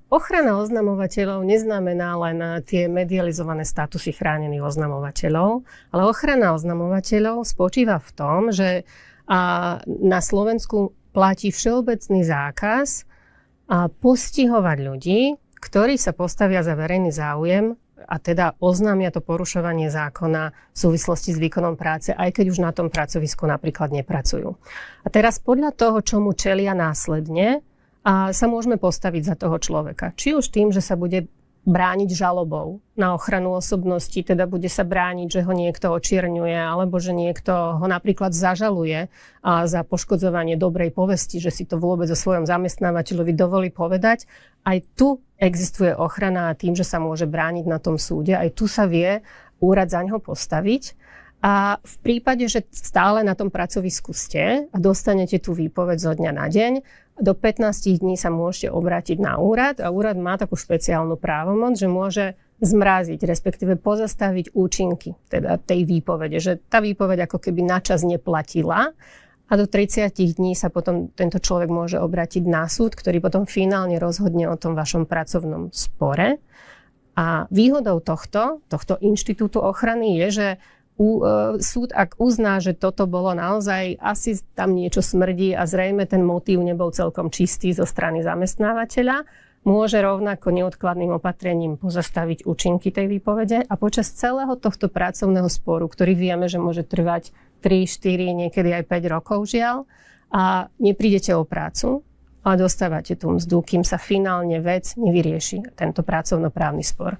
Ochrana oznamovateľov neznamená len tie medializované statusy chránených oznamovateľov, ale ochrana oznamovateľov spočíva v tom, že na Slovensku platí všeobecný zákaz postihovať ľudí, ktorí sa postavia za verejný záujem a teda oznámia to porušovanie zákona v súvislosti s výkonom práce, aj keď už na tom pracovisku napríklad nepracujú. A teraz podľa toho, čomu čelia následne, sa môžeme postaviť za toho človeka. Či už tým, že sa bude brániť žalobou na ochranu osobnosti, teda bude sa brániť, že ho niekto očierňuje, alebo že niekto ho napríklad zažaluje za poškodzovanie dobrej povesti, že si to vôbec o svojom zamestnávateľovi dovolí povedať. Aj tu existuje ochrana tým, že sa môže brániť na tom súde. Aj tu sa vie úrad zaňho postaviť. A v prípade, že stále na tom pracovisku ste a dostanete tú výpoveď zo dňa na deň, do 15 dní sa môžete obrátiť na úrad a úrad má takú špeciálnu právomoc, že môže zmraziť, respektíve pozastaviť účinky teda tej výpovede, že tá výpoveď ako keby načas neplatila a do 30 dní sa potom tento človek môže obrátiť na súd, ktorý potom finálne rozhodne o tom vašom pracovnom spore. A výhodou tohto inštitútu ochrany je, že súd, ak uzná, že toto bolo naozaj, asi tam niečo smrdí a zrejme ten motív nebol celkom čistý zo strany zamestnávateľa, môže rovnako neodkladným opatrením pozastaviť účinky tej výpovede a počas celého tohto pracovného sporu, ktorý vieme, že môže trvať 3, 4, niekedy aj 5 rokov žiaľ, a neprídete o prácu, ale dostávate tú mzdu, kým sa finálne vec nevyrieši, tento pracovnoprávny spor.